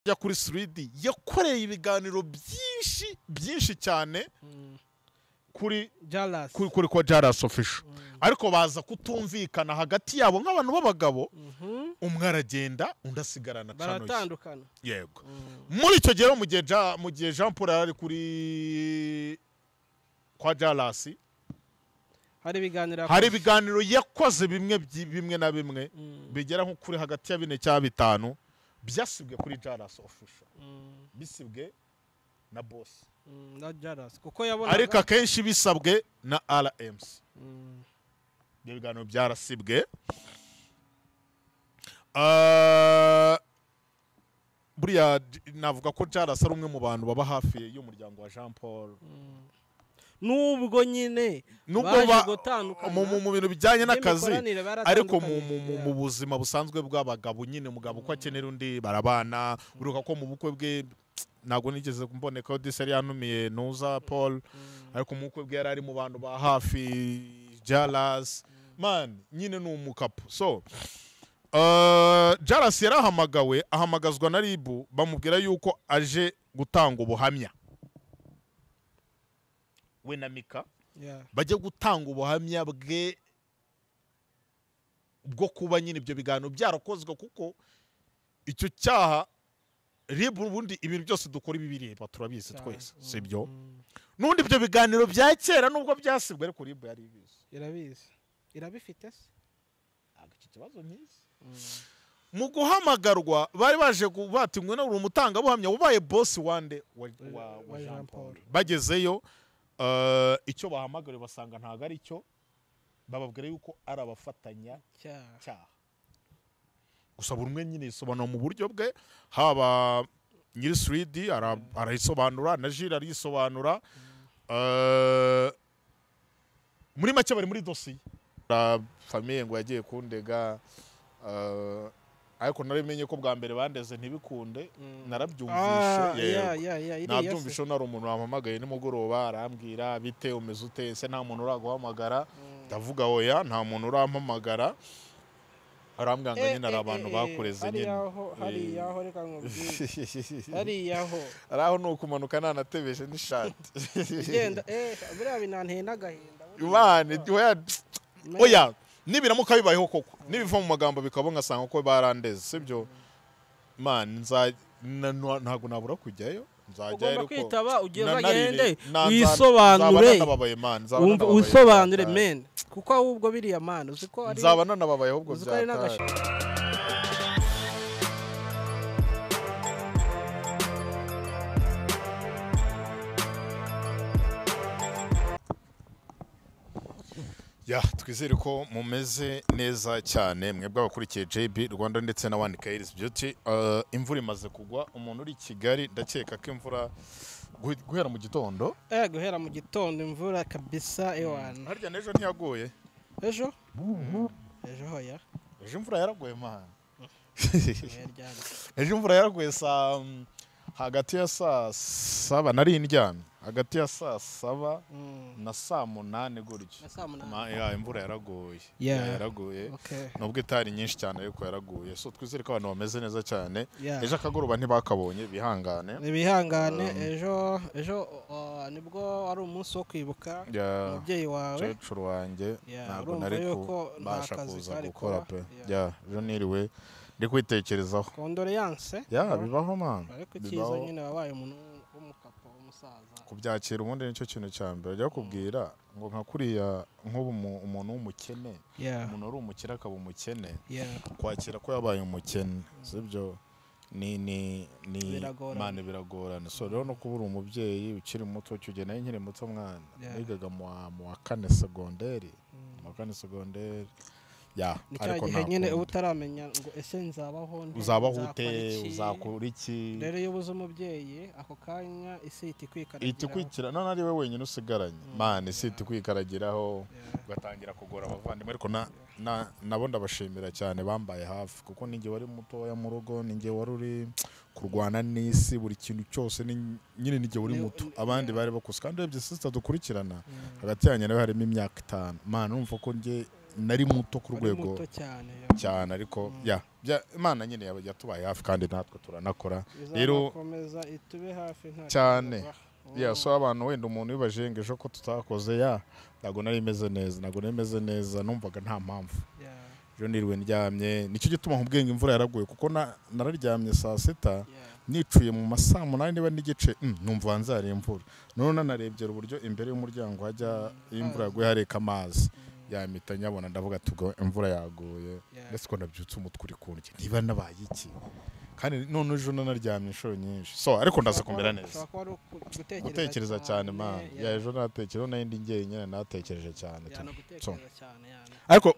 ya kuri 3D yakoreye ibiganiro byinshi cyane kuri kwa Jalas Official ariko baza kutumvikana hagati yabo nk'abantu b'abagabo umwe aragenda undi asigarana baratandukana yego muri icyo gihe mu gihe Jean Paul ari kuri kwa Jalas hari ibiganiro yakoze bimwe na bimwe bigera nko kuri hagati ya 4 cyangwa 5 byasibwe kuri Jalas Official bisibwe na boss na Jalas kuko yabona ariko akenshi bisabwe na RMC ibiganiro byarasibwe buriya navuga ko Jalas ari umwe mu bantu baba hafi y'umuryango wa Jean Paul nubwo nyine baje gutandukana mu bintu bijyanye n'akazi ariko mu buzima busanzwe bw'abagabo nyine umugabo uko akenera undi barabana uruka ko mu bukwe bwe ntago nigeze kumboneka Odisari yanumiye Nuza Paul ariko mu bukwe bwe yari ari mu bantu ba hafi Jalas man nyine ni umukapo so Jalas yarahamagawe ahamagazwa na Ribu bamubwira yuko aje gutanga ubuhamya we na Mika bajya gutanga ubuhamya bwe bwo kuba nyine ibyo biganiro byarakozwe kuko icyo cyaha Ribu ubundi ibintu byose dukora ibibireba turabizi twese sibyo nundi ibyo biganiro bya kera nubwo byasibwe ariko Ribu yari irabizi irabifite se iki kibazo nkizi mu guhamagarwa bari baje kubatimwe no umutanga buhamya ubaye boss wande wa Jean Paul bagezeyo icyo bahamagare basanga ntago ari cyo bababwira yuko ari abafatanya cyaha gusa buri umwe nyine isobanura mu buryo bwe haba nyiri 3D arayisobanura na Jira arisobanura muri make bari muri dossier famille ngo yagiye kundega ariko narimenye ko bwa mbere bandeze ntibikunde narabyumvishe nabyumvishe nari umuntu wampamagaye nimugoroba arambwira bite umeze ute se nta muntu uraguhamagara ndavuga oya nta muntu urampamagara arambwira ngo nyine ari abantu bakureze nyine hari yaho reka nkubwire hari yaho araho nukumanuka nanatebeje n'ishati genda buriya binanteye n'agahinda Imana oya nibiramuka bibayeho koko nibiva mu magambo bikabo ngasanga ko barandeze sibyo man ntago nabura kujyayo nzajya ariko kwitaba ugeza gende wisobanure wisobanure men kuko ahubwo biriya man uziko ari nzabana nababaye ahubwo byaka ya twizere ko mumeze neza cyane mwebwe abakurikiye JB Rwanda ndetse na One Kairis Beauty imvura imaze kugwa umuntu uri Kigali ndakeka ko imvura guhera mu gitondo guhera mu gitondo imvura kabisa ewana harya nejo ntiyaguye ejo hoya ejo imvura yaraguye man ejo imvura yaraguye hagati ya saa 7 nari indyamye hagati ya saa 7 na saa 8 gutyo imvura yaraguye yaraguye nubwo itari nyinshi cyane ariko yaraguye so twizere ko abantu bameze neza cyane ejo akagoroba ntibakabonye bihangane ejo nibwo ari umunsi wo kwibuka umubyeyi wawe cecuru wanjye ntabwo nari kubasha kuza gukora pe ejo niriwe ndi kwitekerezaho condoléance bibaho man ariko kiza nyine wabaye umuntu w'umukapo w'umusaza kubyakira ubundi nicyo kintu cya mbere ajya kubwira ngo nka kuriya nk'ubu umuntu w'umukene umuntu ari umukire akaba umukene kwakira ko yabaye umukene sibyo ni mane biragorana so rero no kubura umubyeyi ukiri muto cyugena nkiri muto mwana nigaga mu wa 4 secondaire ariko nyine utaramenya ngo ese nzabaho uzabaho ute uzakora iki rero iyo ubuze umubyeyi ako kanya isi itikwikira none ari we wenyine usigaranye man isi itikwikaragiraho ugatangira kugora abavandimwe ariko nabo ndabashimira cyane bambaye hafi kuko ninjye wari mutoya mu rugo ninjye wari uri kurwana n'isi buri kintu cyose nyine ninjye wari muto abandi bari bakuze kandi urebye sister dukurikirana hagati yanjye nawe harimo imyaka 5 man urumva ko nje nari muto ku rwego cyane ariko Imana nyine yatubaye hafi kandi natwe turanakora rero komeza itube hafi nta cyane so abantu wenda umuntu wibajengeje ko tutakoze ntago nari meze neza numvaga nta mpamvu ejo niriwe ndyamye nicyo gituma nkubwenge imvura yaraguye kuko nararyamye saa 6 nicuye mu masaa 8 niba n'igice numva nzari imvura none nanarebye uburyo imbere y'umuryango hajya imvura yaguye hareka amazi yamita nyabona ndavuga tugo imvura yaguye ndetse ko nabyutse umutwe uri kundya niba nabaye iki kandi none ejo naryamye inshuro nyinshi ariko ndaza kumera neza gutekereza cyane man ejo natekereho n'indi ngenyine natekereje cyane ariko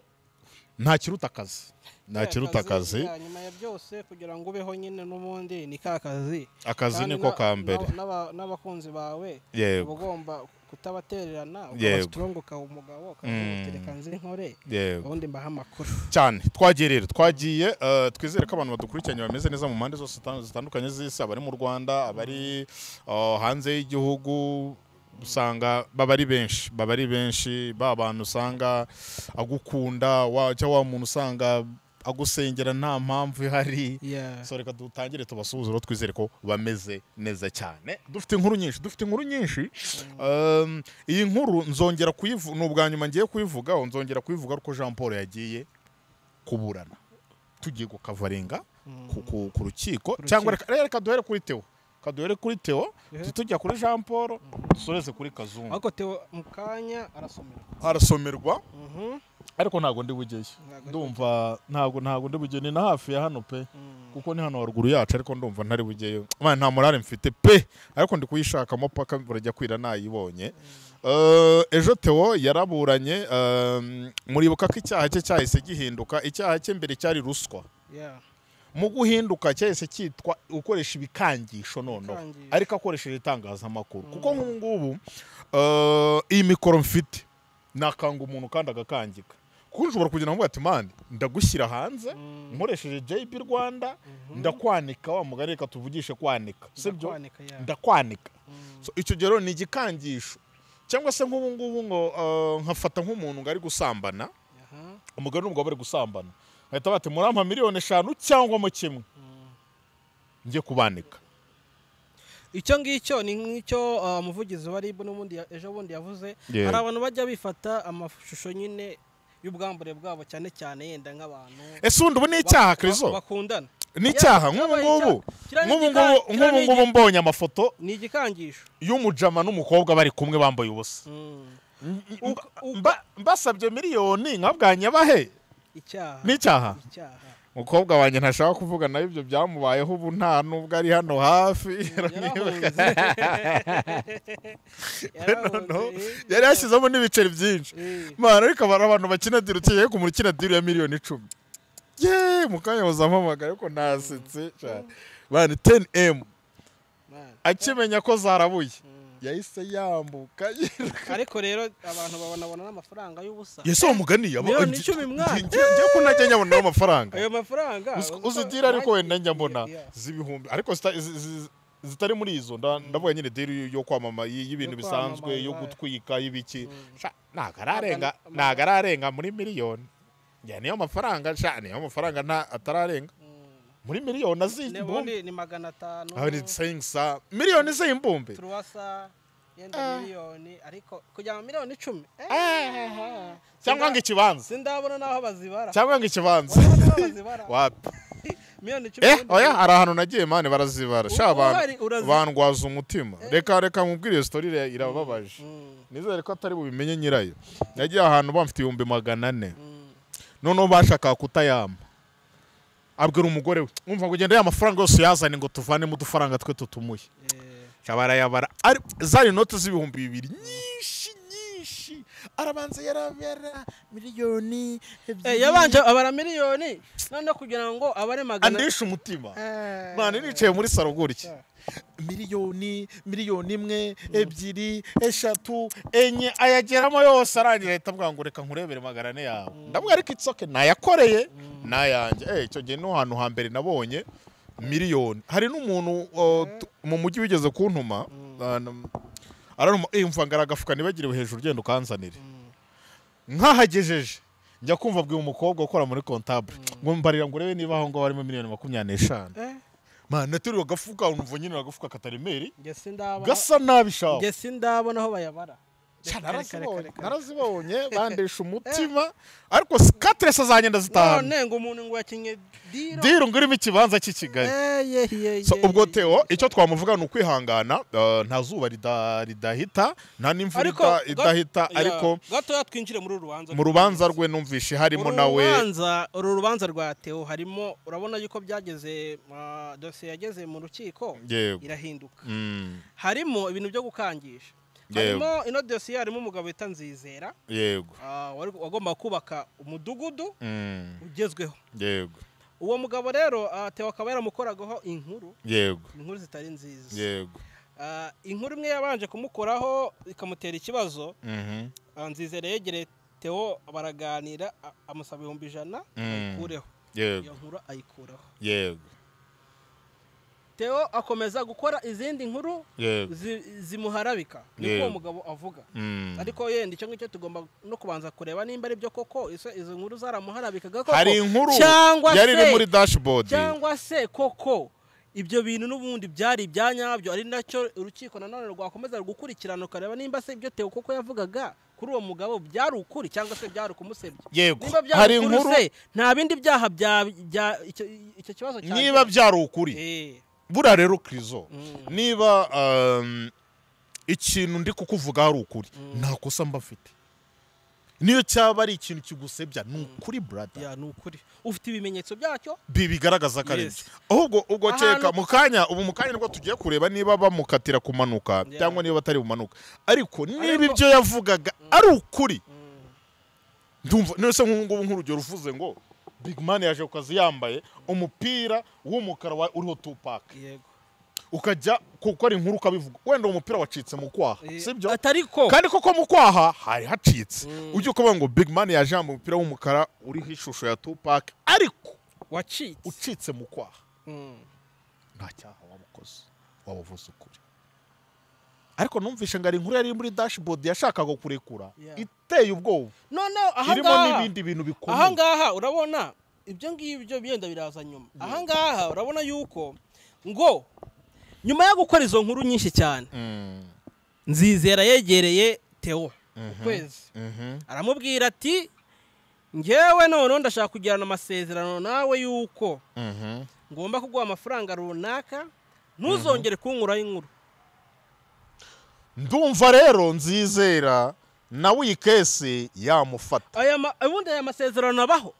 nta kiruta akazi nyuma ya byose kugira ngo ubeho nyine n'ubundi ni akazi niko ka mbere n'abakunzi bawe ugomba kutabatererana ukabastrunguka umugabo ukamutereka nzi nkore ubundi mbaha amakuru cyane twagiye twizere ko abantu badukurikiranye bameze neza mu mpande zose zitandukanye z'isi abari mu Rwanda abari hanze y'igihugu usanga baba ari benshi abantu usanga agukunda cyangwa wa muntu usanga agusengera nta mpamvu ihari reka dutangire tubasuhuze twizere ko bameze neza cyane dufite inkuru nyinshi iyi nkuru nzongera kuyivuga n'ubwa nyuma ngiye kuyivugaho nzongera kuyivuga ko Jean Paul yagiye kuburana tugiye gukavaringa ku rukiko cyangwa reka duhere kuri Theo tujya kuri Jean Paul dusoreze kuri Kazungu ariko Theo mukanya arasomerwa ariko ntago ndi bugeyo ndumva ntago ndi bugeyo ni na hafi ya hano pe kuko ni hano haruguru yacu ariko ndumva ntari bugeyo nta morale mfite pe ariko ndi kuyishakamo paka burajya kwira nayibonye ejo Theo yaraburanye muribuka ko icyaha cye cyahise gihinduka icyaha cye mbere cyari ruswa mu guhinduka cyahise cyitwa ukoresha ibikangisho noneho ariko akoresheje itangazamakuru kuko nk'ubu iyi mikoro mfite nakanga umuntu kandi agakangika kuko ushobora kugira ngo ati man ndagushyira hanze nkoresheje JB Rwanda ndakwanika wa mugari reka tuvugishe kwanika sibyo ndakwanika icyo gero ni igikangisho cyangwa se nk'ubu ngo nkafata nk'umuntu ngari gusambana umugari n'umugabo bari gusambana ahita bati murampa miliyoni 5 cyangwa mu kimwe ngiye kubanika icyo ngicyo ni nk'icyo umuvugizi wa RIB n'ubundi ejo bundi yavuze hari abantu bajya bifata amashusho nyine y'ubwambure bwabo cyane cyane yenda nk'abantu undi ubu ni icyaha Krizo bakundana ni icyaha nk'ubu mbonye amafoto ni igikangisho y'umujama n'umukobwa bari kumwe bambaye ubusa mbasabye miliyoni nkabwanya bahe ni icyaha umukobwa wanjye ntashaka kuvuga nayo ibyo byamubayeho ubu nta nubwo ari hano hafi yari yashyizemo n'ibiceri byinshi ariko abantu bakina diri ugiye kumurikina diri ya miliyoni 10 mukanya muzampamagara ariko nasetse 10M akimenya ko zarabuye yahise yambuka ariko rero abantu babona n'amafaranga y'ubusa yese umugani yabo ngiye ko najya nyabona amafaranga ayo mafaranga uzidira ariko wenda njya mbona z'ibihumbi ariko zitari muri izo ndavuga nyine diri yo kwamama y'ibintu bisanzwe yo gutwika y'ibiki nagararenga muri miliyoni niyo mafaranga nta atararenga muri miliyoni az'imbumbe ni 500 aho ni sayingsa miliyoni z'imbumbe turwasa yenda miliyoni ariko kujya mu miliyoni 10 cyangwa ngo ikibanza sindabona naho bazibara cyangwa ngo ikibanza wapi miliyoni 10 oya hari ahantu nagiye mane barazibara bandwaza umutima reka nkubwire iyo story irababaje nizere ko atari bubimenye nyirayo yagiye ahantu bamfite 400 noneho bashaka kutayama abwira umugore we umva ngo ugende ya mafaranga yose yazane ngo tuvane mu dufaranga twe tutumuye cyabara yabara zari note z'ibihumbi 2 nyinshi arabanza yarabera miliyoni yabanje abara miliyoni none kugira ngo abare magana andisha umutima mane nicaye muri saro gutya miliyoni 1 2 3 4 ayageramo yose arangira ahita avuga ngo reka nkurebere magana yawe ndavuga ariko itsoke nayakoreye nayanjye icyo gihe no hantu hambere nabonye miliyoni hari n'umuntu mu mujyi wigeze kuntuma aranuma mvanga agafuka nibagiriwe hejuru genda ukanzanire nkahagejeje njya kumva bwi umukobwa ukora muri comptable ngo mbarira ngo urebe niba aho ngo harimo $25,000 man naturi agafuka unumva nyine agafuka kataremeri gasa nabi shaho nge sindabona aho bayabara narazibonye bandesha umutima ariko 4 zagenda zitahana none ngo umuntu ngo yakinye diro ngo irimo ikibanza cy'Ikigali so ubwo Theo icyo twamuvuga ni ukwihangana nta zuba ridahita nta n'imvura idahita ariko gato yatwinjire muri rubanza mu rubanza rwe numvishe harimo nawe urubanza rwa Theo harimo urabona yuko byageze dosiye yageze mu rukiko irahinduka harimo ibintu byo gukangisha harimo ino dosiye harimo umugabo wita Nzizera yego wagomba kubaka umudugudu ugezweho yego uwo mugabo rero Theo akaba yaramukoragaho inkuru zitari nziza yego inkuru imwe yabanje kumukoraho ikamutera ikibazo Nzizera yegereye Theo baraganira amusaba $100 ayikureho iyo nkuru ayikuraho yego Theo akomeza gukora izindi nkuru zimuharabika niko uwo mugabo avuga ariko yenda icyo ngicyo tugomba no kubanza kureba nimba ari byo koko izo nkuru zaramuharabikaga koko hari inkuru yari muri dashboard cyangwa se koko ibyo bintu n'ubundi byari ibyanyabyo ari nacyo urukiko nanone rwakomeza gukurikirana ukareba nimba se ibyo Theo koko yavugaga kuri uwo mugabo byari ukuri cyangwa se byari kumusebya hari inkuru nta bindi byaha icyo kibazo niba byari ukuri bura rero Krizo niba ikintu ndi kukuvuga ari ukuri nta kosa mbafite niyo cyaba ari ikintu kigusebya ni ukuri brother ni ukuri ufite ibimenyetso byacyo bigaragaza ko ari byo ahubwo ubwo ceka mu kanya nibwo tugiye kureba niba bamukatira kumanuka cyangwa niba batari bumanuka ariko niba ibyo yavugaga ari ukuri ndumva nese nk'urugero uvuze ngo Big Man yaje kukazi yambaye umupira w'umukara uriho Tupac yego ukajya gukora inkuru ukabivuga wenda umupira wacitse mu kwaha sibyo atariko kandi koko mu kwaha hari hacitse ujye kuvuga ngo Big Man yaje yambaye umupira w'umukara uriho ishusho ya Tupac ariko ucitse mu kwaha nta cyaha wabukoze wabuvuze ukuri ariko numvishe ngo ari inkuru yari muri dashboard yashakaga kurekura iteye ubwoba none irimo n'ibindi bintu bikomeye ahangaha urabona ibyo ngibyo byenda biraza nyuma ahangaha urabona yuko ngo nyuma yo gukora izo nkuru nyinshi cyane Nzizera yegereye Theo ukwezi aramubwira ati ngewe none ndashaka kugirana amasezerano nawe yuko ngomba kuguha amafaranga runaka ntuzongere kunkuraho inkuru ndumva rero Nzizera nawe iyi kese yamufata ubundi aya masezerano abaho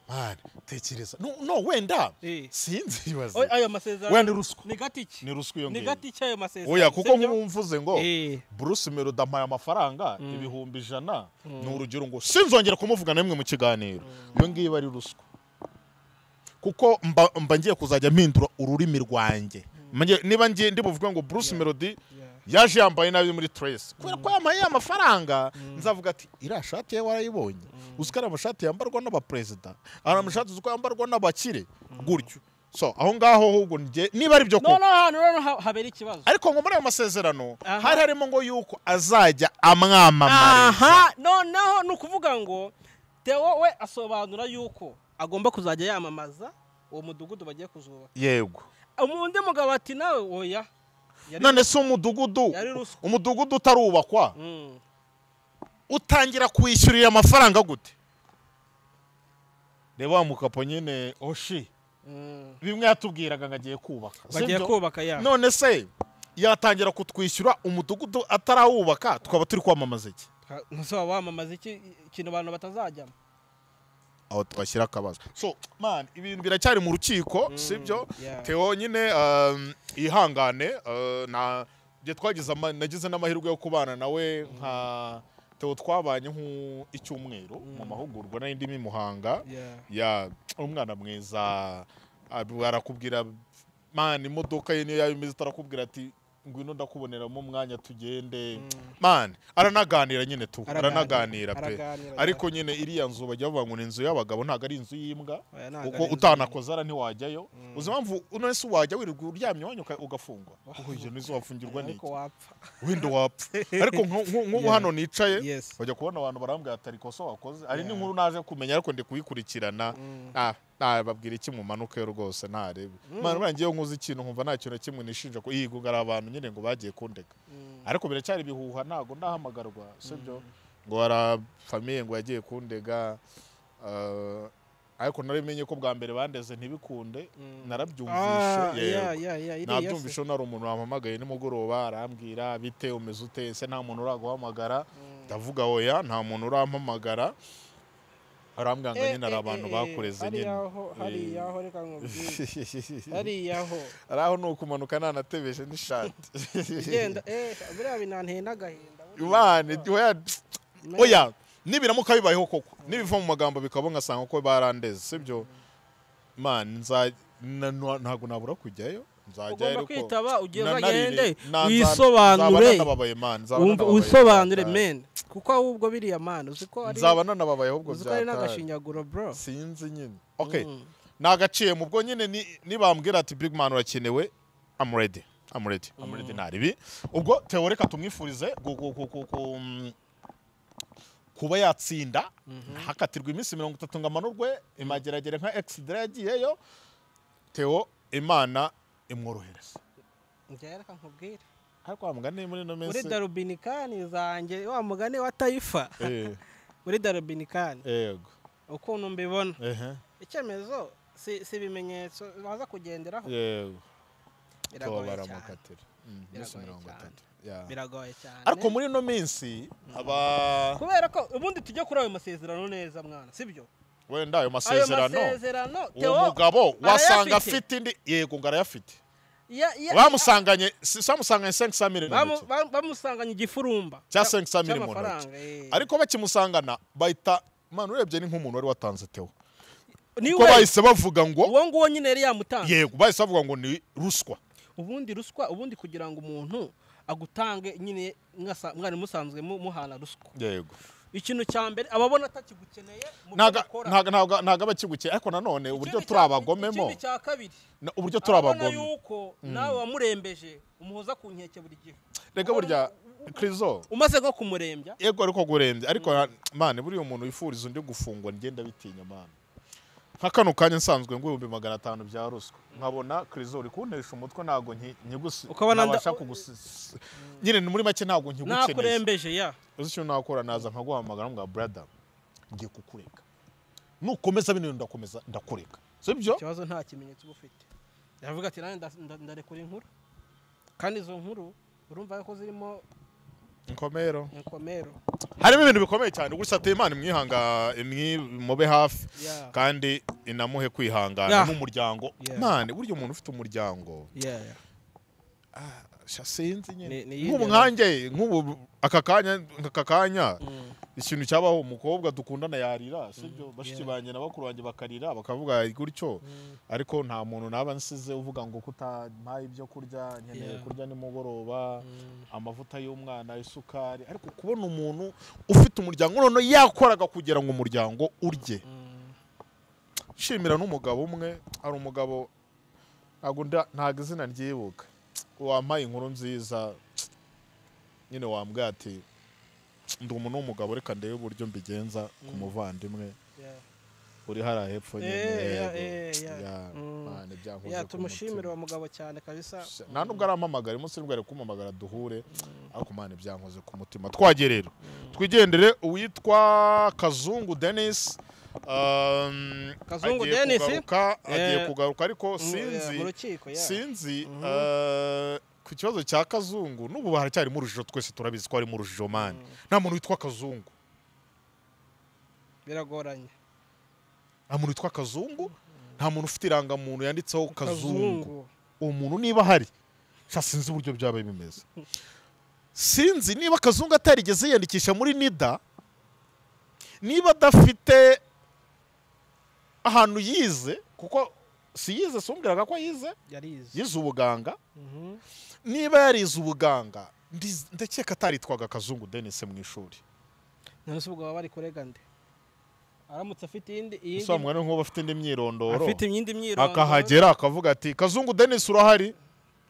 man tekereza no wenda sinzi ibibazo aya masezerano wenda ruswa ni gatiki ni ruswa iyo ni gatiki ayo masezerano oya kuko nk'umvuze ngo Bruce Melody amaye amafaranga $100 ni urugero ngo sinzongera kumuvuga namwe mu kiganiro iyo ngiye bari ruswa kuko mba ngiye kuzajya mpindura ururimi rwanjye niba ngiye ndibuvuga ngo Bruce Melody yaje yambaye nabi muri Trace kubera ko yamaye amafaranga nzavuga ati ira shati ye warayibonye usikara amashati yambarwa n'abapresident ara amashati uko yambarwa n'abakire gutyo so aho ngaho ahubwo niba ari byo ko no habera ikibazo ariko ngo muri ayo masezerano hari harimo ngo yuko azajya amwamamariza noneho nukuvuga ngo Theo we asobanura yuko agomba kuzajya yamamaza uwo mudugudu bagiye kuzubaka yego umundi mugabo ati nawe oya none se umudugudu utarubakwa utangira kwishyurira amafaranga gute reba mukapo nyine oshi bimwe yatubwiraga ngagiye kubaka bagiye kubaka ya none se yatangira kutwishyura umudugudu atarawubaka tukaba turi kwamamaza iki nso wamamaza iki ikintu abantu batazajyamo aho twashyira akabazo so man ibintu biracyari mu rukiko sibyo Theo nyine ihangane nagize n'amahirwe yo kubana nawe nka Theo twabanye nk'icyumweru mu mahugurwa n'indimi Muhanga ya umwana mwiza arakubwira man imodoka ye niyo yabimeze tarakubwira ati ngwino ndakuboneramo umwanya tugende man aranaganira nyine tu aranaganira pe ariko nyine iriya nzu bajya bavuga ngo ni inzu y'abagabo ntago ari inzu y'imbwa kuko utanakoze ara ntiwajyayo uzi mpamvu uno wese wajya wirirwa uryamye wanyu ugafungwa kuko ivyo nizo wafungirwa n'iki wenda wapfa ariko nk'ubu hano nicaye bajya kubona abantu barambwira atari kosa wakoze ari n'inkuru naje kumenya ariko ndi kuyikurikirana babwira iki mu manuka yo rwose ntarebe man urangiye nkuzi ikintu nkumva nta kintu kimwe nishinja ko yigugara abantu nyine ngo bagiye kundeka ariko biracyari bihuha ntago ndahamagarwa sibyo ngo ara famille ngo yagiye kundega ariko narimenye ko bwa mbere bandeze ntibikunde narabyumvishe nabyumvishe nari umuntu wampamagaye nimugoroba arambwira bite umeze ute se nta muntu uraguhamagara ndavuga oya nta muntu urampamagara arambwanga nyine abantu bakureze nyine hariyaho reka nkubwire hariyaho araho nuko umanuka nanatebeje n'ishati igenda biriya binanteye n'agahinda Imana oya nibiramuka bibayeho koko nibiva mu magambo bikabo ngasanga ko barandeze sibyo man ntago nabura kujyayo nzajya ariko kwitaba ugiye bagende wisobanure wisobanure men kuko ahubwo biriya man uziko ari nzabana nababaye ahubwo uziko ari n'agashinyaguro bro sinzi nyine okay nagaciye mu bwo nyine nibambwira ati big man urakenewe I'm ready naribi ubwo teoreka tumwifurize kuba yatsinda hakatirwa iminsi 30 ngamanurwe imageragere nka extra yagiyeyo Theo Imana imworohereza ngereka nkubwire ariko wamugane muri no mensi muri Darubinikani zanjye wa mugane wa Taifa muri Darubinikani yego ukuntu mbibona icyemezo si bimenyetso baza kugenderaho yego biragoye cyane ariko muri no minsi kubera ko ubundi tujye kuri ayo masezerano neza mwana sibyo wenda ayo masezerano umugabo wasanga afite indi yego ngarayafite bamusanganye 500 million bamusanganye igifurumba cya 500 million ariko bakimusangana bahita man urebye ni nk'umuntu wari watanze Theo ko bahise bavuga ngo uwo nguwo nyine yari yamutanze yego bahise bavuga ngo ni ruswa ubundi kugira ngo umuntu agutange nyine mwari musanzwe muhana ruswa yego ikintu cya mbere ababona atakigukeneye ntago abakigukeneye ariko nanone uburyo turabagomemo ikindi cya kabiri uburyo turabagome yuko nawe wamurembeje umuhoza ku nkeke buri gihe rega burya Krizo umaze nko kumurembya yego ariko gurembye ariko man buri umuntu wifuriza undi gufungwa ngenda bitinya man nkakano kanya nsanzwe ngo 500 bya ruswa nkabona Krizo uri kuntesha umutwe nago nyigusi nabasha kugusisa nyine muri make nago nkigukeneye nakurembeje ya uzi cyo nakora naza nkaguhamagara mbwa brother ngiye kukureka nukomeza bino ndakomeza ndakureka sibyo kibazo nta kimenyetso ufite yavuga ati nane ndarekura inkuru kandi izo nkuru urumva ko zirimo inkomero harimo ibintu bikomeye cyane gusa Imana imwihanga imube hafi kandi inamuhe kwihangana n'umuryango man buryo umuntu ufite umuryango sinzi nyine nk'umwanjye nk'ubu aka kanya ikintu cyabaho umukobwa dukundana yarira sibyo bashiki banje na bakuru banje bakarira bakavuga gutyo ariko nta muntu naba nsize uvuga ngo kutampaye ibyo kurya nkeneye kurya nimugoroba amavuta y'umwana isukari ariko kubona umuntu ufite umuryango none yakoraga kugira ngo umuryango urye shimira n'umugabo umwe ari umugabo ntago izina ryibuka wampaye inkuru nziza nyine wambwira ati ndi umuntu w'umugabo reka ndebe uburyo mbigenza ku muvandimwe uri hara hepfo nyine tumushimira uwo mugabo cyane kabisa nta nubwo arampamagara umunsi nibwo ari kumpamagara duhure ariko mane byankoze ku mutima twagiye rero twigendere uwitwa Kazungu Dennis agiye kugaruka ariko sinzi ku kibazo cya Kazungu n'ubu haracyari mu rujijo twese turabizi ko ari mu rujijo man nta muntu witwa Kazungu biragoranye nta muntu witwa Kazungu nta muntu ufite irangamuntu yanditseho Kazungu uwo muntu niba hari sinzi uburyo byabaye bimeze sinzi niba Kazungu atarigeze yiyandikisha muri NIDA niba adafite ahantu yize kuko si yize sumbwiraga ko yize yarize yize ubuganga niba yarize ubuganga ndakeka ataritwaga Kazungu Denis mu ishuri none se ubwo baba bari kurega nde aramutse afite iyindi usomwe n'uko bafite indi myirondoro afite iyindi myirondoro akahagera akavuga ati Kazungu Denis urahari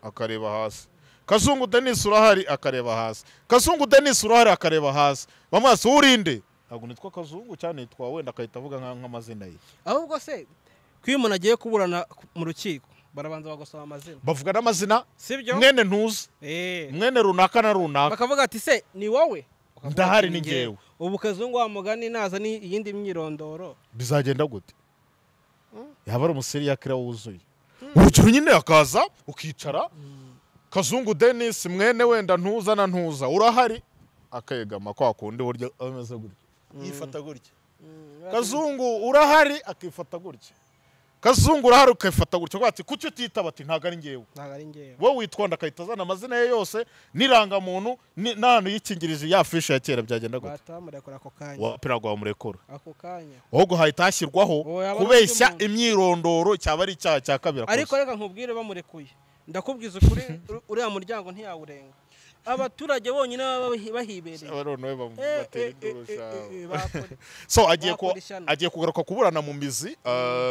akareba hasi Kazungu Denis urahari akareba hasi Kazungu Denis urahari akareba hasi bamaso urinde ntabwo nitwa Kazungu cyane nitwa wenda akahita avuga nk'amazina ye ahubwo se kwiyo umuntu agiye kuburana mu rukiko barabanza bagosaba amazina bavuga n'amazina sibyo mwene ntuzi mwene runaka na runaka bakavuga ati se ni wowe ndahari ni ngewe ubu Kazungu wa mugani naza ni iyindi myirondoro bizagenda gute yaba ari umuseri yakira wuzuye urugero nyine akaza ukicara Kazungu Denis mwene wenda ntuza na ntuza urahari akegama kwa kundi buryo ameze gutya yifata gutya Kazungu urahari akifata gutya Kazungu urahari ukifata gutya kwati kucyo titaba ati ntago ari ngewe wowe witwanda akahita azana amazina ye yose niranga muntu n'ahantu yikingirije ya fishi ya kera byagenda gute batamurekura ako kanya wapiraga wamurekura ako kanya ahubwo hahita hashyirwaho kubeshya imyirondoro cyaba ari icyaha cya kabiri ariko reka nkubwire bamurekuye ndakubwiza ukuri uriya muryango ntiyawurenga abaturage bonyine bahibereye abarono batera indurusha so agiye kugaruka kuburana mu mizi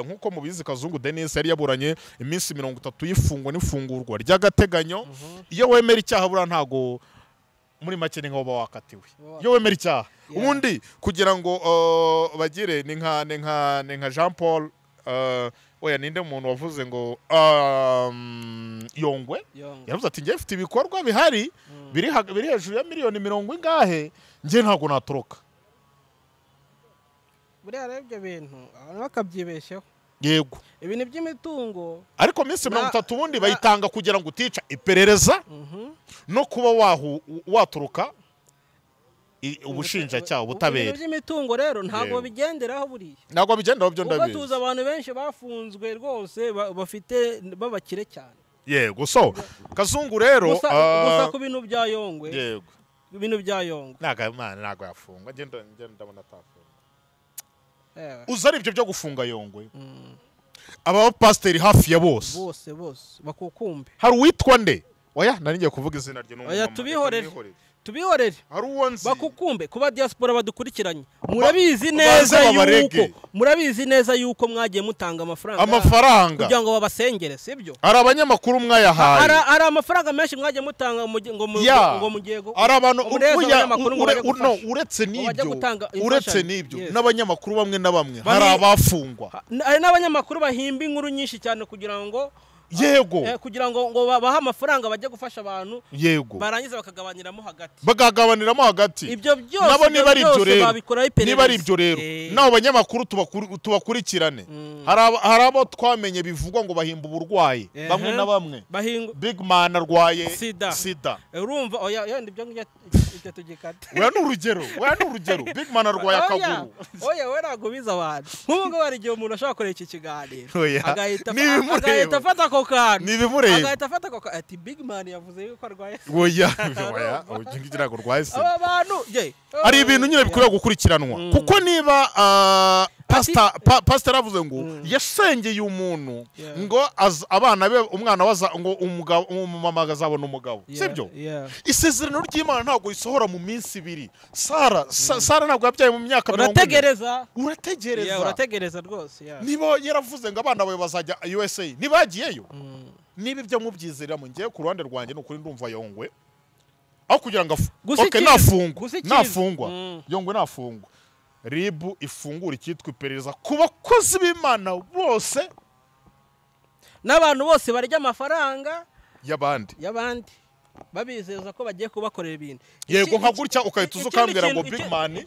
nkuko mubizi Kazungu Denis yari yaburanye iminsi 30 y'ifungwa n'ifungurwa ry'agateganyo iyo wemera icyaha bura ntago muri make ni nko wakatiwe iyo wemera icyaha ubundi kugira ngo bagire ni nka Jean Paul oya ninde umuntu wavuze ngo Yongwe yavuze ati ngiye mfite ibikorwa bihari biri hejuru ya miliyoni 40 ingahe ngiye ntago natoroka buri arebye bintu abantu bakabyibeshyeho yego ibintu by'imitungo ariko minsi 30 ubundi bayitanga kugira ngo utica iperereza no kuba watoroka ubushinjacyaha ubutabera by'imitungo rero ntago bigenderaho buriya ntago bigenderaho byo ndabizi ubatuza abantu benshi bafunzwe rwose bafite babakire cyane yego so Kazungu rero gusa ku bintu bya Yongwe yego ibintu bya Yongwe ntago yafungwa ngenda ndabona atafunga uzari ibyo byo gufunga Yongwe aba pasiteri hafi ya bose bakukumbe hari uwitwa nde oya nari ngiye kuvuga izina rye oya tubihorere hari uwonzi bakukumbe kuba diaspora badukurikiranye murabizi neza yuko mwagiye mutanga amafaranga kugira ngo babasengere sibyo ari abanyamakuru mwayahaye ari amafaranga menshi mwagiye mutanga ngo mugiye ari abantu uretse n'ibyo n'abanyamakuru bamwe na bamwe hari abafungwa hari n'abanyamakuru bahimba inkuru nyinshi cyane kugira ngo yego kugira ngo baha amafaranga bajye gufasha abantu yego barangiza bakagabaniramo hagati ibyo byose nabo niba ari ibyo rero nabo banyamakuru tubakurikirane hari abo twamenye bivugwa ngo bahimba uburwayi bamwe na bamwe Big Man arwaye sida urumva oya ndibyo ngicyo tugikata oya n'urugero Big Man arwaye akaguru oya we nagubiza abantu nk'ubu ngo bari igihe umuntu ashaka kureka iki kiganiro agahita afata ako kantu nibimureba agahita afata ako kantu ati Big Man yavuze yuko arwaye oya ugingije ntago rwaye aba bantu ari ibintu nyine bikwiriye gukurikiranwa kuko niba pastor avuze ngo yasengeye umuntu ngo abana be umwana waza ngo umumama azabona umugabo sibyo isezerano ry'Imana ntago risohora mu minsi 2 Sara ntabwo yabyaye mu myaka 40 urategereza rwose niba yaravuze ngo abana bawe bazajya USA nibagiyeyo niba ibyo mubyizerera mu ngiye ku ruhande rwanjye n'ukuri ndumva Yongwe aho kugira ngo nafungwa Yongwe nafungwa ribu ifungura icyitwa iperereza ku bakozi b'Imana bose n'abantu bose barya amafaranga y'abandi babizeza ko bagiye kubakorera ibintu yego nka gutya ukahita uzukambwira ngo Big Man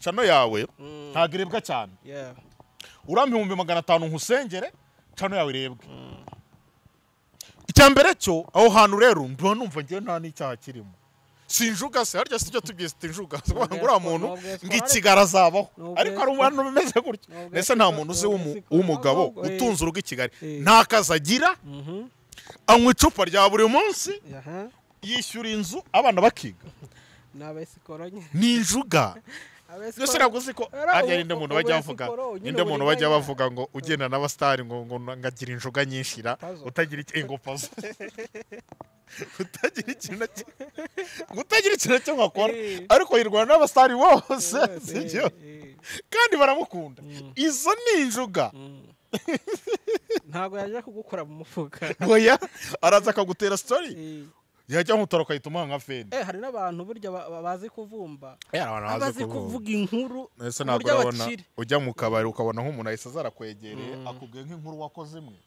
cano yawe ntagirebwa cyane urampa 500 nkusengere cano yawe irebwe icyambere cyo aho hantu rero ndwa numva ngiye nta n'icyaha kirimo sinjuga se harya sicyo tubyiste injuga ngura muntu ngikigara zabaho ariko ari umuntu bimeze gutyo nese nta muntu uzi w'umugabo utunze urugo Kigali nta kazagira anywa icupa rya buri munsi yishyura inzu abana bakiga n'abesikoranye ninjuga Ndetse naguzi ko ari inde muntu bajya bavuga inde muntu bajya bavuga ngo ugenda n'abastari ngo ngagira injuga nyinshira utagira ikingo pazo utagira ikintu cyo ngakora ariko yirwana n'abastari bose sibyo kandi baramukunda izo ni injuga ntago yaje kugukora mu mufuka oya araza akagutera story yajya nkutara ukayituma nka feni hari n'abantu burya bazi kuvumba bazi kuvuga inkuru ese ntabwo urabona ujya mu kabari ukabona nk'umuntu ahise azarakwegereye akubwiye nk'inkuru wakoze imwe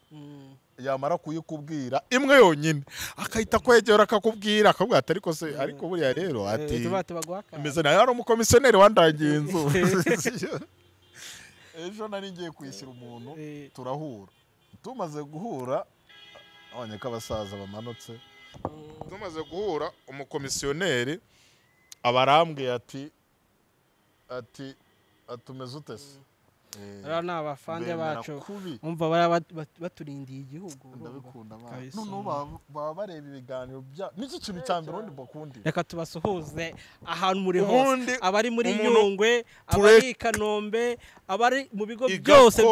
yamara kuyikubwira imwe yonyine akahita kwegera akakubwira akabwira ati ariko se ariko buriya rero ati imeze nayo ari umukomisiyoneri wandangiye inzu ejo nari ngiye kwishyura umuntu turahura tumaze guhura abanye ko abasaza bamanutse tumaze guhura umukomisiyoneri abarambwiye ati atumeze utese ara n'abafande bacu umva baturindiye igihugu ndabikunda none baba bareba ibiganiro n'iki kintu cya mbere undi bakundi reka tubasuhuze ahantu muri hose abari muri Nyungwe abari i Kanombe abari mu bigo byose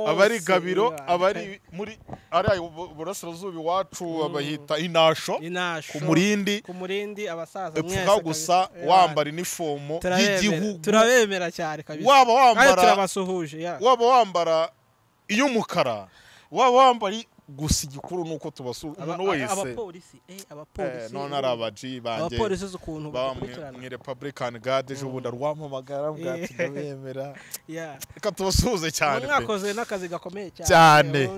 abari Gabiro abari muri ari burasirazuba iwacu abahita inasho ku murindi abasaza mwese gusa wambara inifomo y'igihugu turabemera cyane kabisa waba wambara turabasuhuze waba wambara iy'umukara waba wambara gusa igikuru nuko tubasura umuntu wese abapolisi none ari abaji banjye abapolisi z'ukuntu bakurikirana mu Republican Guard ejo bundi rwamamagara bwati ndabemera reka tubasuhuze cyane mwakoze n'akazi gakomeye cyane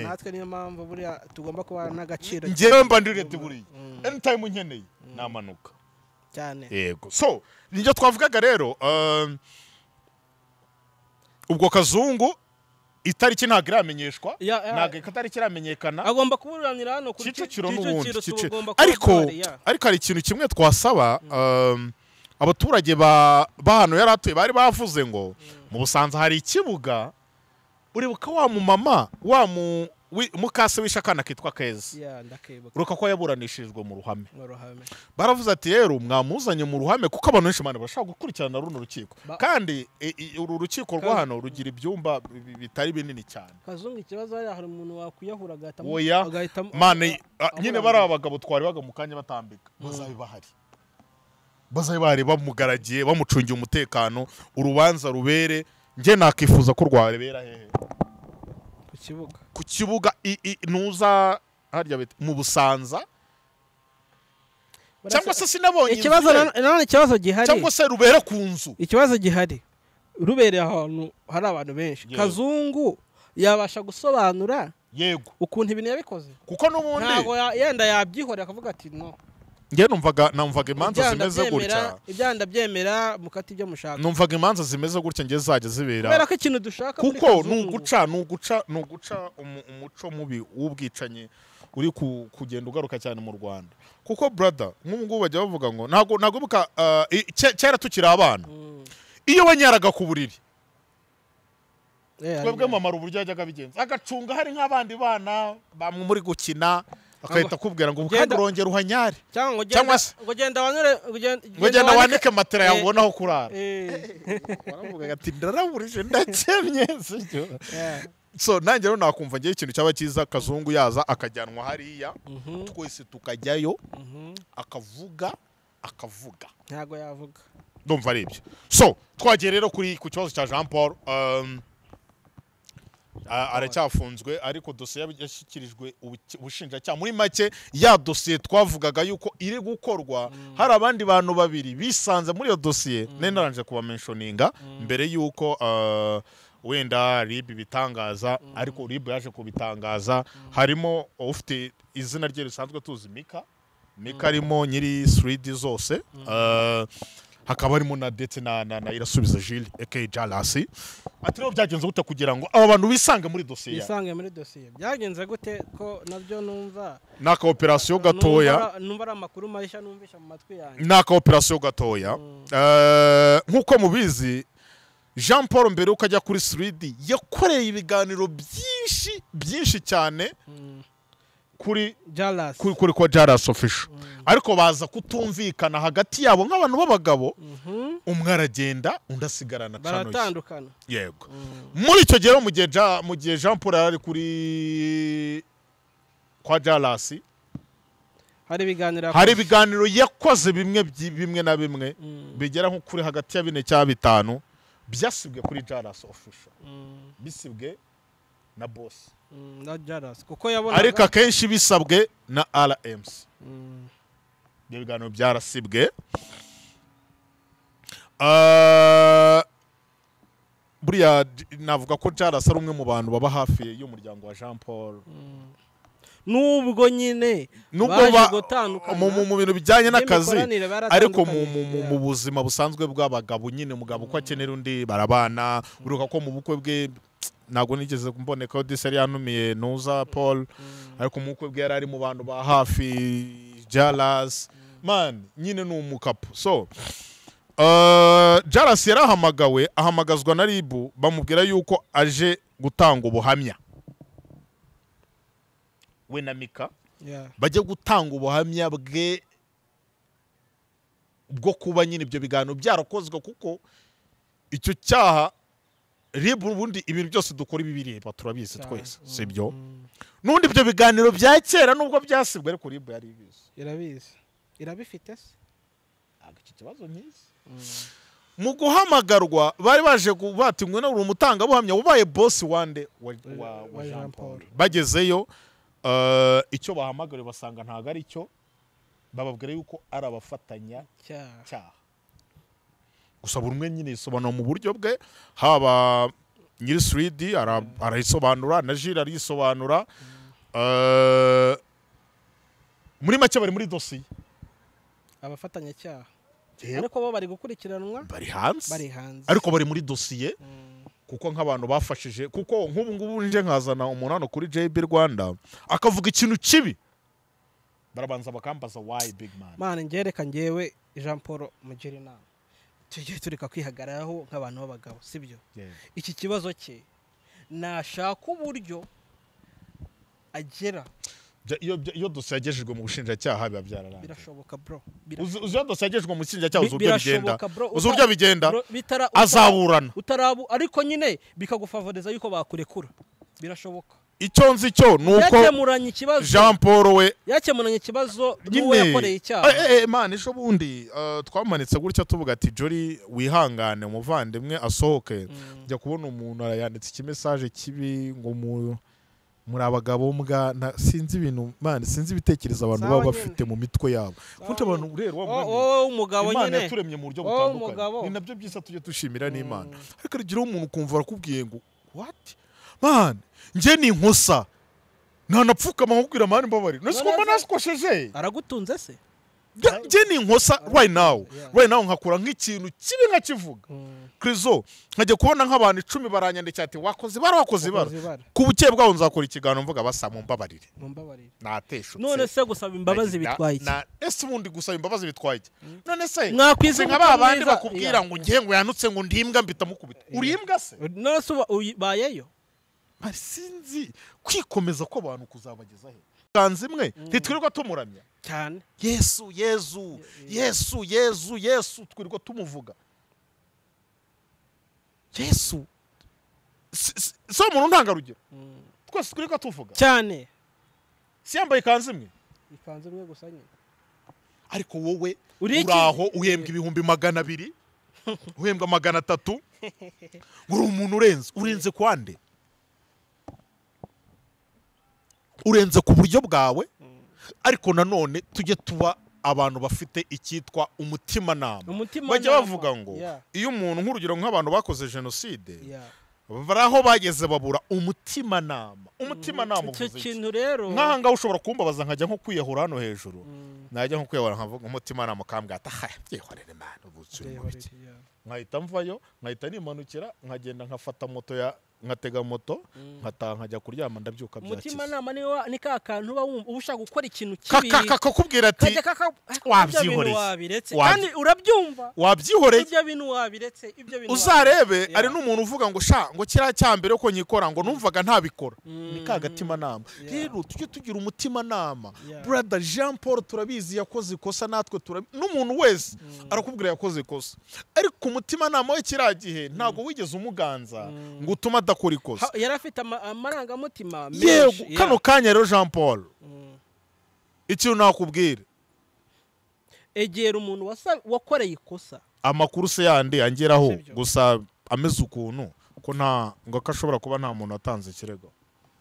natwe niyo mpamvu buriya tugomba kuba n'agaciro njyewe mba ndi ready buriya anytime unkeneye namanuka cyane yego so nibyo twavugaga rero ubwo Kazungu itariki ntabwo iramenyeshwa ntabwo itariki iramenyekana agomba kuburanira hano kuri Kicukiro n'ubundi ariko hari ikintu kimwe twasaba abaturage ba hano yari atuye bari bavuze ngo mu Busanza hari ikibuga uribuka wa mu mama mukase w'ishakana kitwa Keza uruka ko yaburanishijwe mu ruhame baravuze ati rero mwamuzanye mu ruhame kuko abantu benshi bashaka gukurikirana runo rukiko kandi uru rukiko rwa hano rugira ibyumba bitari binini cyane Kazungu ikibazo hari umuntu wakwiyahura agahita mane nyine bari abagabo twari baga mu kanya batambika bazabibahari bamugaragiye bamucungiye umutekano urubanza rubere nje nakifuza ko rwarebera hehe ku kibuga nuza harya mu Busanza cyangwa se sinabonye ikibazo gihari cyangwa se rubera ku nzu ikibazo gihari rubereye ahantu hari abantu benshi Kazungu yabasha gusobanura yego ukuntu ibintu yabikoze kuko n'ubundi ntago yenda yabyihorera akavuga ati no nge numvaga imanza zimeze gutya ibyanda byemera mukati byo mushaka numvaga imanza zimeze gutya nge zajya zibera kubera ko ikintu dushaka kuko nuguca umuco mubi w'ubwicanye uri kugenda ugaruka cyane mu Rwanda kuko brother nk'ubu bajya bavuga ngo ntago buka kera tukiri abana iyo wanyaraga ku buriri twebwe mama uburyo yajyaga bigenza agacunga hari nk'abandi bana bamwe muri gukina akahita kubwira ngo kandi urongera uhanyare cyangwa se genda wanike matera yawe ubonaho kurara baravuga ati ndaraburije ndakemye sicyo so nanjye rero nakumva ngiye ikintu cyaba cyiza Kazungu yaza akajyanwa hariya twese tukajyayo akavuga ntago yavuga ndumva ari ibyo so twagiye rero ku kibazo cya Jean Paul aracyafunzwe ariko dosiye yashyikirijwe ubushinjacyaha muri make ya dosiye twavugaga yuko iri gukorwa hari abandi bantu babiri bisanze muri iyo dosiye naranje kubamentioninga mbere yuko wenda RIB bitangaza ariko RIB yaje kubitangaza harimo ufite izina rye risanzwe tuzi Mika arimo nyiri 3D zose hakaba harimo na ndetse na Irasubiza Jules aka Jalasi ati rero byagenze gute kugira ngo aba bantu bisange muri dosiye byagenze gute ko nabyo numva naka operation gatoya numva ari amakuru marisha numvisha mu matwi yanjye naka operation gatoya nkuko mubizi Jean Paul mbere ukajya kuri 3D yakoreye ibiganiro byinshi cyane kuri Jalas kuri ko Jalas official ariko baza kutumvikana hagati yabo nk'abantu b'abagabo umwe aragenda undi asigarana cano baratandukana yego muri icyo gihe mu gihe Jean Paul yari kuri kwa Jalas hari ibiganiro yakoze bimwe na bimwe bigera nko kuri hagati ya 4 cyangwa 5 byasibwe kuri Jalas official bisibwe na boss na Jalas kuko yabonaga ariko akenshi bisabwe na RMC ibyo biganiro byarasibwe buriya navuga ko Jalas ari umwe mu bantu baba hafi y'umuryango wa Jean Paul nubwo nyine baje gutandukana mu bintu bijyanye n'akazi ariko mu buzima busanzwe bw'abagabo nyine umugabo uko akenera undi barabana uruka ko mu bukwe bwe ntabwo nigeze mboneka ko Diseri yanumiye Nuza Paul ariko mu bukwe bwe yari ari mu bantu ba hafi Jalas man nyine ni umukapo so Jalas ahamagazwa na RIB bamubwira yuko aje gutanga ubuhamya we na Mika bajye gutanga ubuhamya bwe bwo kuba nyine ibyo biganiro byarakozwe kuko icyo cyaha RIB ubundi ibintu byose dukora ibireba turabizi twese sibyo nundi ibyo biganiro bya kera nubwo byasibwe ariko RIB yari irabizi irabifite se iki kibazo nkizi mu guhamagarwa bari baje batimwe na umutangabuhamya ubaye boss wande wa Jean Paul bagezeyo icyo bahamagara basanga ntago ari cyo bababwira yuko ari abafatanya cyaha gusa buri umwe nyine yisobanura mu buryo bwe haba nyiri 3D arayisobanura na Jira arisobanura muri make bari muri dosiye abafatanya cyaha ariko bo bari gukurikiranwa bari hanze ariko bari muri dosiye kuko nk'abantu bafashije kuko nk'ubu ngubu nje nkazana umuntu hano kuri JB Rwanda akavuga ikintu kibi barabanza bakambaza why big man ngereka ngewe Jean Paul mugira inama tujye tureka kwihagararaho nk'abantu b'abagabo sibyo iki kibazo cye nashaka uburyo agera iyo dosiye yagejejwe mu bushinjacyaha biba byararangiye birashoboka bro uzo dosiye yagejejwe mu bushinjacyaha uburyo bigenda azaburana utarabu ariko nyine bikagufavoriza yuko bakurekura birashoboka icyo nzi cyo nuko yakemuranye ikibazo Jean Paul we yakemuranye ikibazo n'uwo yakoreye icyaha man ejo bundi twamanitse gutya tuvuga ati Jolly wihangane umuvandimwe asohoke njya kubona umuntu arayanditse ikimesaje kibi ngo muri abagabo mbwa sinzi ibintu man sinzi ibitekerezo abantu baba bafite mu mitwe yabo funte abantu rero umugabo nyine Imana yaturemye mu buryo butandukanye ni nabyo byisa tujye dushimira n'Imana ariko rigira umuntu kumva arakubwiye ngo what man nje ni nkosa ntanapfukama nkubwira mani mbabari nese ko mbona sikosheje aragutunze se nje ni nkosa right now nkakura nk'ikintu kibi nkakivuga Krizo nkajya kubona nk'abantu 10 baranyandikira ati wakoze bara ku buke bwaho nzakora ikiganiro mvuga basa mu mbabarire nateshutse none se gusaba imbabazi bitwaye iki ese ubundi gusaba imbabazi bitwaye iki none se mwakwize nk'abandi bakubwira ngo ngiye ngo yanutse ngo ndimbwa mbita mukubita urimbwa se none se bayeyo sinzi kwikomeza ko abantu kuzabageza he kanzi imwe ntitwirirwa tumuramya cyane Yesu twirirwa tumuvuga Yesu so umuntu ntangarugero twese twirirwa tuvuga cyane si yambaye kanzi imwe gusa nyine ariko wowe uraho uhembwa 200,000 uhembwa 300 uri umuntu urenze kwande urenze ku buryo bwawe ariko nanone tujye tuba abantu bafite icyitwa umutima nama bajya bavuga ngo iyo umuntu nk'urugero nk'abantu bakoze jenoside baraho bageze babura umutima nama icyo kintu rero nk'ahangaho ushobora kumbabaza nkajya nko kwiyahura hano hejuru najya nko kwiyahura nkavuga umutima nama kambwata byihorere man ubutse nkahita mvayo nkahita nimanukira nkagenda nkafata moto ya nkatega moto nkataha nkajya kuryama ndabyuka byakize umutima nama ni ka kantu uba wumva ushaka gukora ikintu kibi kakubwira ati wabyihoretse kandi urabyumva wabyihoreye ibyo bintu wabiretse uzarebe ari n'umuntu uvuga ngo sha ngo kiriya cyambere ko nyikora ngo numvaga ntabikora ni ka gatima nama rero tujye tugira umutima nama brother Jean Paul turabizi yakoze ikosa natwe n'umuntu wese arakubwira yakoze ikosa ariko umutima nama we kiragihe ntago wigeze umuganza ngo utuma adakora ikosa yari afite amarangamutima menshi kano kanya rero Jean Paul ikintu nakubwira egera umuntu wakoreye ikosa amakuru se yandi angeraho gusa ameze ukuntu ko nta ngo kashobora kuba nta muntu watanze ikirego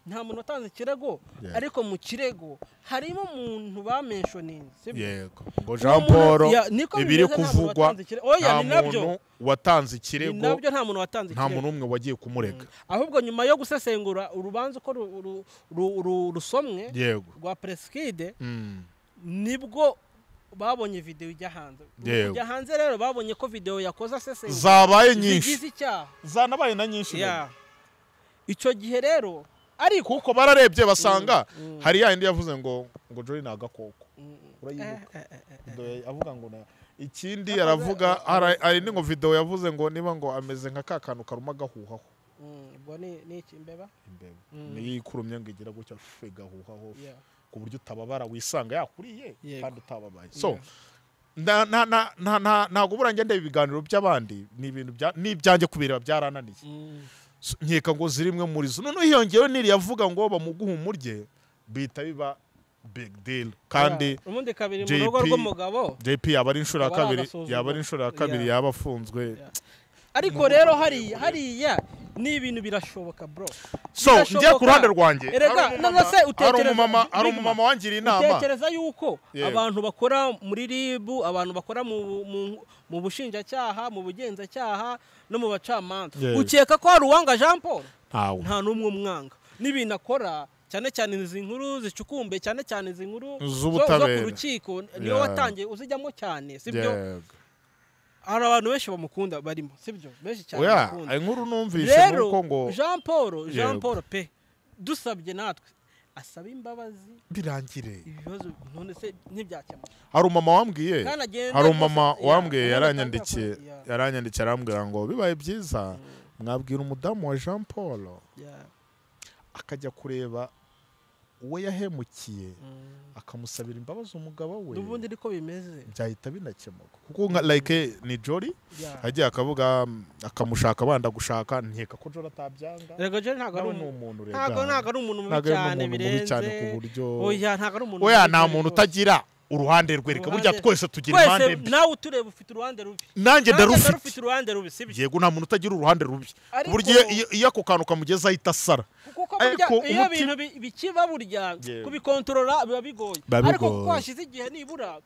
nta muntu watanze ikirego ariko mu kirego harimo umuntu bamenshoninze yego ngo Jean Paul ibiri kuvugwa nta muntu watanze ikirego nabyo nta muntu watanze ikirego nta muntu umwe wagiye kumurega ahubwo nyuma yo gusesengura urubanza uko rusomwe rwa Preskid nibwo babonye video ijya hanze ijya hanze rero babonye ko video yakoze asesengura zabaye nyinshi zanabaye na nyinshi icyo gihe rero ariko kuko bararebye basanga hari yandi yavuze ngo Jory na gakoko urayibuka avuga ngo ikindi aravuga ari ngo video yavuze ngo niba ngo ameze nka kakantu karuma gahuhaho ubwo ni iki imbeba ni yikurumye ngo igira gutya gahuhaho ku buryo utababara wisanga yakuriye kandi utababaye so ntago burange ndeba ibiganiro by'abandi ni ibintu n'ibyanjye kubireba byarananiye nkeka ngo zirimwe muri zo none hiyongeyeho niri yavuga ngo bamuguha umurye bita biba big deal kandi umundi kabiri mu rugo rw'umugabo JP yaba ari inshuro ya kabiri yaba afunzwe ariko rero hariya ni ibintu birashoboka bro so ngiye ku ruhande rwanjye hari umumama wangiriye inama utekereza yuko abantu bakora muri RIB abantu bakora mu bushinjacyaha mu bugenzacyaha no mu bacamanza ukeka ko hari uwanga Jean Paul nta n'umwe umwanga n'ibintu akora cyane cyane izi nkuru zicukumbe cyane cyane izi nkuru zo ku rukiko niyo watangiye uzijyamo cyane sibyo hari abantu benshi bamukunda barimo sibyo benshi cyane bakunda inkuru numvise nuko ngo Jean Paul pe dusabye natwe asaba imbabazi birangire ibibazo none se ntibyakemuka hari umama wambwiye yaranyandikiye arambwira ngo bibaye byiza mwabwira umudamu wa Jean Paul akajya kureba uwo yahemukiye akamusabira imbabazi umugabo we n'ubundi niko bimeze byahita binakemuka kuko like ni Jory agiye akavuga akamushaka banda gushaka nkeka ko Jory atabyanga rega Jory ntago ari umuntu ntago ari umuntu mubi cyane birenze ku buryo ntago ari umuntu nta muntu utagira uruhande rwe reka burya twese tugira impande mbi nawe utureba ufite uruhande rubi nanjye ndarufite uruhande rubi sibyo yego nta muntu utagira uruhande rubi burya iyo ako kantu kamugeza ahita asara iyo bintu bikiba burya kubikontorora biba bigoye ariko kuko hashize igihe nibura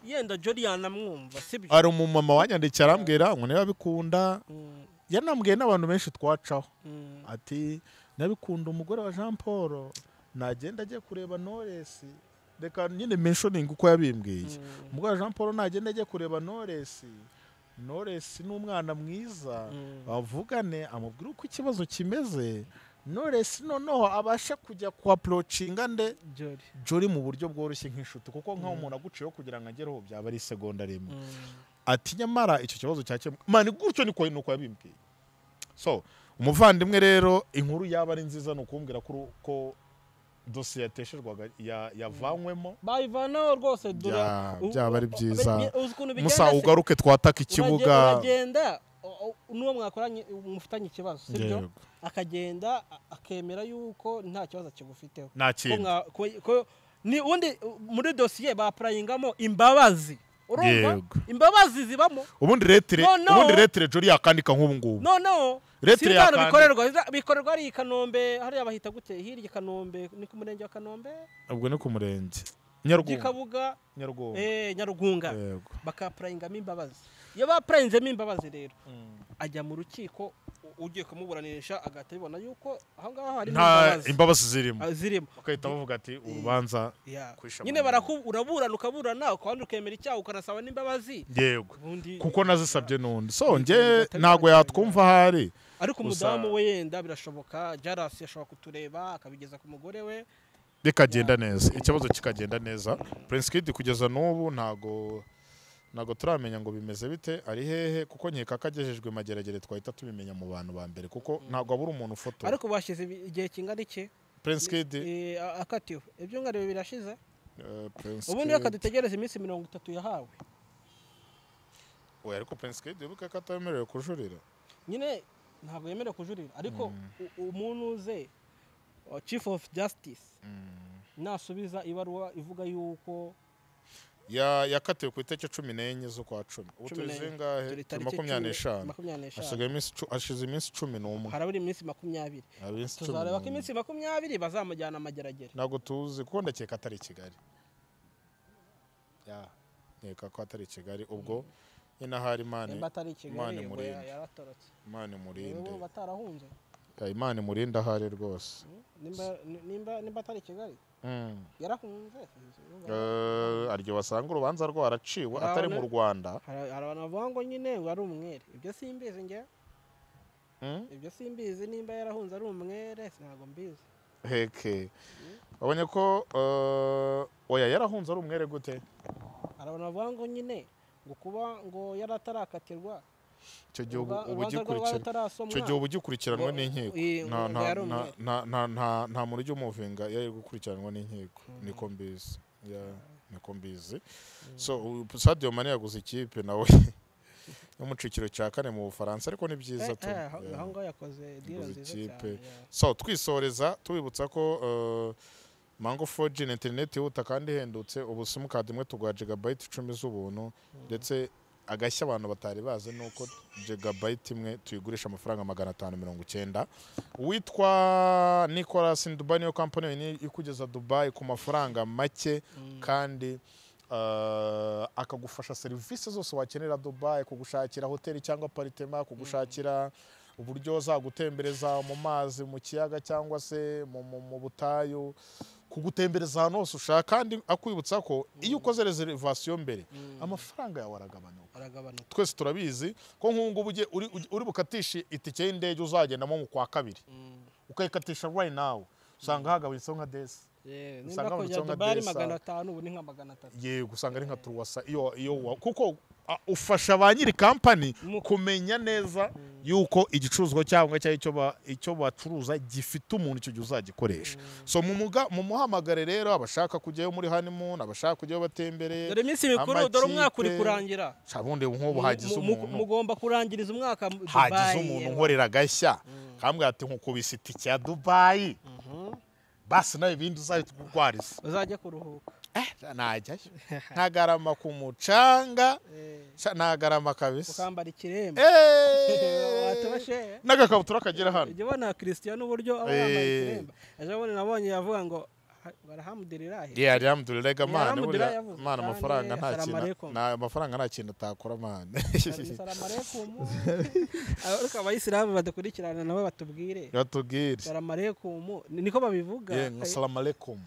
yenda Jory yanamwumva sibyo ari umumama wanyandikiye arambwira ngo niba bikunda yanambwiye n'abantu benshi twacaho ati nabikunda umugore wa Jean Paul nagenda agiye kureba Knowless reka nyine mentioning uko yabimbwiye umugore wa Jean Paul nagenda agiye kureba Knowless n'umwana mwiza bavugane amubwira uko ikibazo kimeze Knowless noneho abasha kujya ku approachinga nde Jory mu buryo bworoshye nk'inshuti kuko nkaho umuntu aguciyeho kugira ngo agereho byaba ari segonda rimwe ati nyamara icyo kibazo cyakemuka mani gutyo nuko yabimbwiye so umuvandimwe rero inkuru yaba ari nziza no kumbwira ko dosiye yateshejwaga yavanywemo bayivanaho rwose byaba ari byiza musa ugaruke twataka ikibuga uragenda n'uwo mwakoranye mufitanye ikibazo sibyo akagenda akemera yuko nta kibazo kigufiteho nta kintu ni undi muri dosiye baprayingamo imbabazi urumva imbabazi zibamo ubundi retre Jory yakandika nk'ubu ngubu no retre bikorerwa ari Kanombe hariya bahita gute hirya Kanombe ni ku murenge wa Kanombe ubwo ni ku murenge Nyarugunga bakaprayingamo imbabazi iyo baprayinzemo imbabazi rero ajya mu rukiko ugiye kumuburanisha agahita abibona yuko aha ngaha hari nta imbabazi zirimo bakahita Mm. bavuga ati urubanza Yeah. kwisha nyine abantu. uraburana ukaburana ukabona ukemera icyaha ukanasaba n'imbabazi yego ubundi kuko nazisabye n'undi so nge Gatari ntago Gatari. yatwumva ahari ariko gusa- umudamu we yenda birashoboka Jaras yashobora kutureba akabigeza ku mugore we bikagenda neza ikibazo kikagenda neza Prince Kid kugeza n'ubu ntago turamenya ngo bimeze bite ari hehe kuko nkeka ko agejejwe mageragere twahita tubimenya mu bantu ba mbere kuko ntago abura umuntu ufotora ariko bashyize igihe kingana iki Prince Kid akatiwe ibyumweru bibiri birashize Prince ubundi Kid akadutegereza iminsi 30 yahawe oya ariko Prince Kid wibuke ko atawemerewe kujurira nyine ntabwo yemerewe kujurira ariko umuntu uze chief of justice nasubiza ibaruwa ivuga yuko yakatiwe ku itariki 14 z'ukwa 10 ubu turi zingahe turi turi tariki 25 25 hasigaye hashize iminsi 11 harabura iminsi 20 tuzareba ko iminsi 20 bazamujyana amageragere ntabwo tuzi kuko ndakeka atari i Kigali nkeka ko atari i Kigali ubwo nyine ahari nimba atari i Kigali Imana yaratorotse Imana imurinde batarahunze Imana imurinde ahari rwose nimba atari i Kigali yarahunze aryo basanga urubanza rwaraciwe atari mu Rwanda hari abantu bavuga ngo nyine ngo ari umwere ibyo simbizi njye ibyo simbizi nimba yarahunze ari umwere ntabwo mbizi heke babonye ko oya yarahunze ari umwere gute hari abantu bavuga ngo nyine ngo kuba ngo yari atarakatirwa icyo gihe uba ugikurikiranwa n'inkiko nta muntu ujya umuvinga yari gukurikiranwa n'inkiko niko mbizi so Sadio Mane yaguze ikipe nawe yo mu ciciro cya 4 mu Bufaransa ariko ni byiza tu aho ngaho yakoze deal nziza cyane so twisoreza tubibutsa ko Mango 4G na internet yihuta kandi ihendutse ubu simukadi imwe tugwa gigabyte 10 z'ubuntu ndetse agashya abantu batari bazi nuko gigabyte imwe tuyigurisha amafaranga 590 witwa Nicolas in Dubai niyo company ikugeza Dubai ku mafaranga make kandi akagufasha serivisi zose wakenera Dubai kugushakira hoteli cyangwa apartment kugushakira uburyo zagutembereza mu mazi mu kiyaga cyangwa se mu butayu kugutembereza ahantu hose ushaka kandi akwibutsa ko iyo ukoze reservation mbere amafaranga yawe aragabanuka twese turabizi ko nk'ubu uri bukatisha itike y'indege uzagendamo mu kwa kabiri ukayikatisha right now usanga hagabitseho nka desi nimba kujya Dubai 500 ubu ni nka 300 yego usanga ari nka turuwasa iyo kuko ufasha ba nyiri company kumenya neza yuko igicuruzwa cyangwa icyo bacuruza gifite umuntu icyo uzagikoresha so mu muhamagare rero abashaka kujyayo muri honeymoon abashaka kujyayo batembereye dore iminsi mikuru dore umwaka uri kurangira shabundi nk'ubu hagize umuntu mugomba kurangiriza umwaka Dubai hagize umuntu nkorera agashya kambwira ati nkukubise itike ya Dubai basi nawe ibindi uzabitwariza uzajya kuruhuka najyayo ntagarama ku mucanga ntagarama kabisa ukambara ikiremba watubashe n'agakabutura kagera hano ujye ubona Cristiano uburyo aba yambaye ikiremba ejo bundi nabonye yavuga ngo barahamudirilahi alhamdulillah mana amafaranga nta kintu atakora mana ariko abayisilamu badakurikirana nabo batubwire salamu alaikum niko babivuga salamu alaikum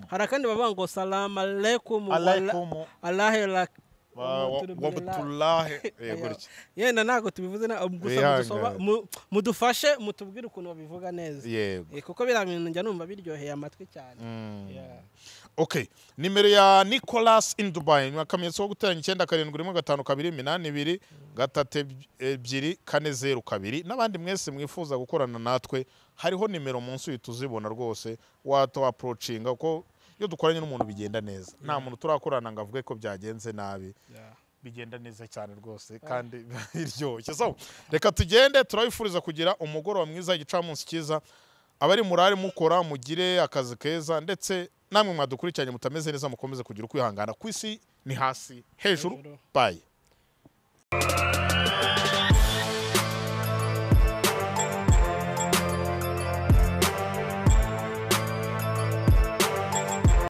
hari akandi bavuga ngo salamu alaikum alahi yenda ntabwo tubivuze gusa mudufashe mutubwire ukuntu babivuga neza kuko biriya bintu njya numva biryoheye amatwi cyane okay nimero ya Nicolas in Dubai ni akamenyetso ko guteranya 9752 n'abandi mwese mwifuza gukorana natwe hariho nimero munsi tuzibona rwose wato approachinga ko iyo dukoranye n'umuntu bigenda neza nta muntu turakorana ngo avuge ko byagenze nabi bigenda neza cyane rwose kandi biryoshye so reka tugende turabifuriza kugira umugoroba mwiza igicamunsi cyiza abari murare mukora mugire akazi keza ndetse namwe mwadukurikiranye mutameze neza mukomeze kugira ukwihangana kwisi ni hasi hejuru bye